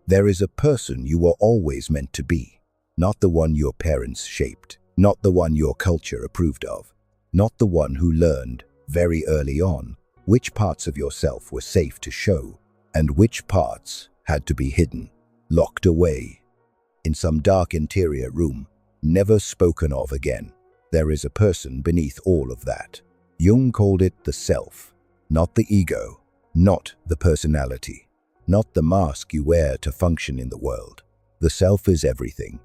There is a person you were always meant to be, not the one your parents shaped, not the one your culture approved of, not the one who learned, very early on, which parts of yourself were safe to show and which parts had to be hidden, locked away in some dark interior room, never spoken of again. There is a person beneath all of that. Jung called it the self, not the ego, not the personality, not the mask you wear to function in the world. The self is everything.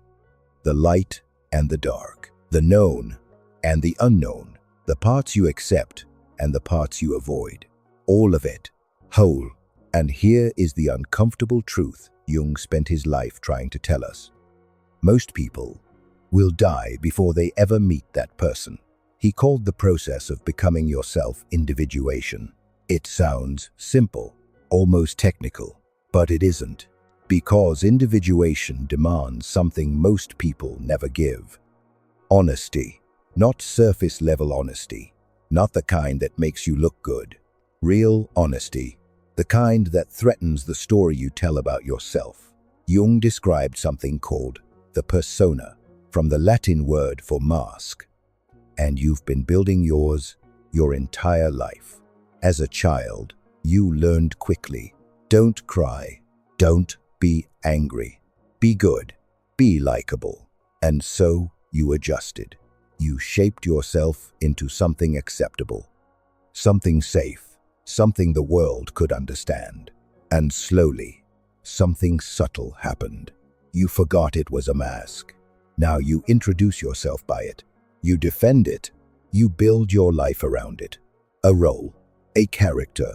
The light and the dark, the known and the unknown, the parts you accept and the parts you avoid. All of it, whole. And here is the uncomfortable truth Jung spent his life trying to tell us. Most people will die before they ever meet that person. He called the process of becoming yourself individuation. It sounds simple, almost technical, but it isn't, because individuation demands something most people never give. Honesty, not surface-level honesty, not the kind that makes you look good. Real honesty, the kind that threatens the story you tell about yourself. Jung described something called the persona, from the Latin word for mask. And you've been building yours your entire life. As a child, you learned quickly. Don't cry. Don't be angry. Be good. Be likable. And so you adjusted. You shaped yourself into something acceptable, something safe, something the world could understand. And slowly, something subtle happened. You forgot it was a mask. Now you introduce yourself by it. You defend it. You build your life around it. A role, a character,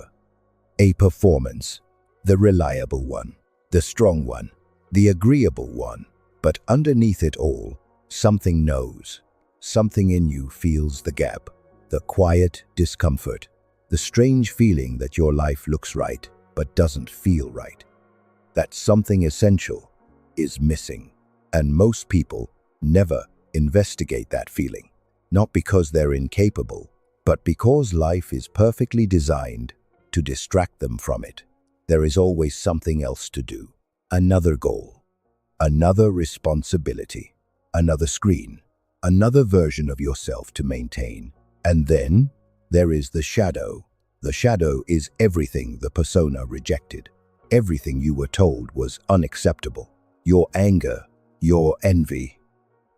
a performance, the reliable one, the strong one, the agreeable one. But underneath it all, something knows. Something in you feels the gap, the quiet discomfort, the strange feeling that your life looks right but doesn't feel right. That something essential is missing. And most people never investigate that feeling, not because they're incapable, but because life is perfectly designed to distract them from it. There is always something else to do, another goal, another responsibility, another screen, another version of yourself to maintain. And then there is the shadow. The shadow is everything the persona rejected, everything you were told was unacceptable. Your anger, your envy,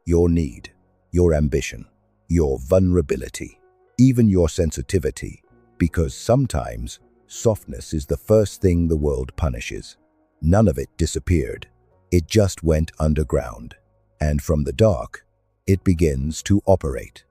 your need, your ambition, your vulnerability, even your sensitivity, because sometimes softness is the first thing the world punishes. None of it disappeared. It just went underground. And from the dark, it begins to operate.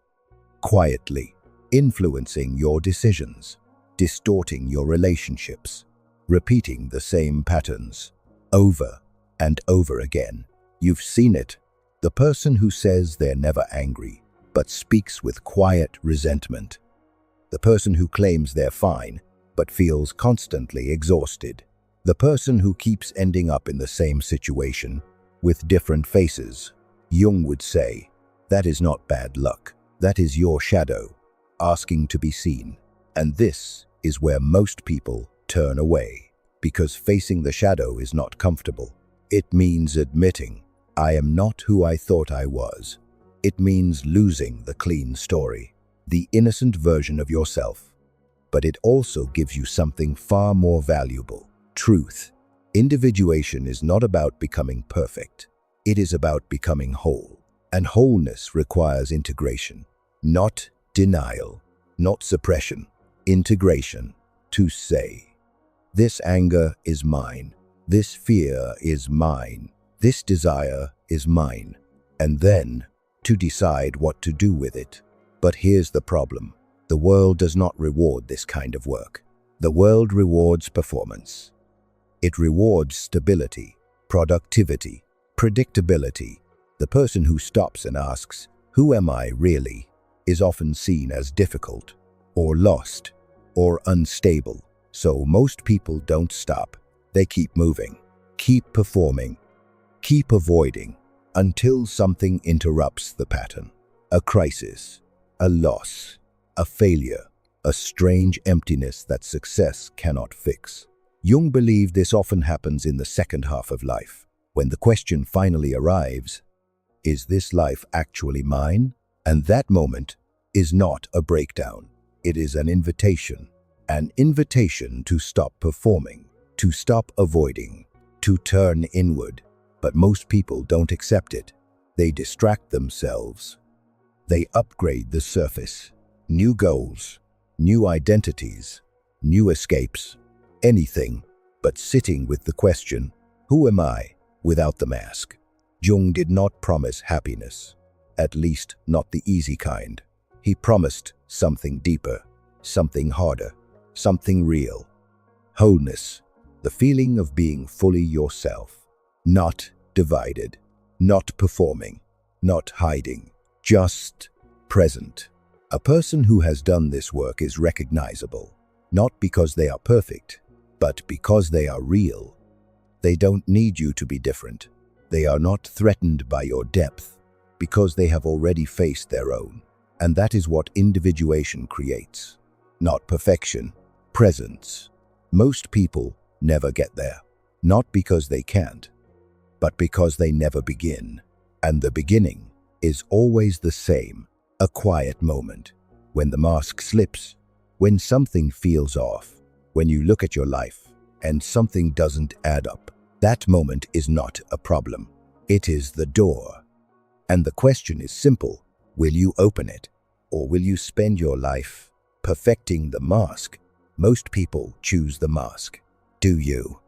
Quietly, influencing your decisions, distorting your relationships, repeating the same patterns, over and over again. You've seen it. The person who says they're never angry, but speaks with quiet resentment. The person who claims they're fine, but feels constantly exhausted. The person who keeps ending up in the same situation, with different faces. Jung would say, that is not bad luck. That is your shadow, asking to be seen. And this is where most people turn away, because facing the shadow is not comfortable. It means admitting, I am not who I thought I was. It means losing the clean story, the innocent version of yourself. But it also gives you something far more valuable, truth. Individuation is not about becoming perfect. It is about becoming whole. And wholeness requires integration, not denial, not suppression. Integration, to say, this anger is mine, this fear is mine, this desire is mine, and then to decide what to do with it. But here's the problem. The world does not reward this kind of work. The world rewards performance. It rewards stability, productivity, predictability. The person who stops and asks, who am I really, is often seen as difficult, or lost, or unstable. So most people don't stop. They keep moving, keep performing, keep avoiding, until something interrupts the pattern. A crisis, a loss, a failure, a strange emptiness that success cannot fix. Jung believed this often happens in the second half of life, when the question finally arrives, is this life actually mine? And that moment is not a breakdown. It is an invitation to stop performing, to stop avoiding, to turn inward. But most people don't accept it. They distract themselves. They upgrade the surface. New goals, new identities, new escapes, anything but sitting with the question, who am I, without the mask? Jung did not promise happiness, at least not the easy kind. He promised something deeper, something harder, something real. Wholeness, the feeling of being fully yourself, not divided, not performing, not hiding, just present. A person who has done this work is recognizable, not because they are perfect, but because they are real. They don't need you to be different. They are not threatened by your depth, because they have already faced their own. And that is what individuation creates. Not perfection, presence. Most people never get there, not because they can't, but because they never begin. And the beginning is always the same, a quiet moment, when the mask slips, when something feels off, when you look at your life and something doesn't add up. That moment is not a problem. It is the door. And the question is simple. Will you open it? Or will you spend your life perfecting the mask? Most people choose the mask. Do you?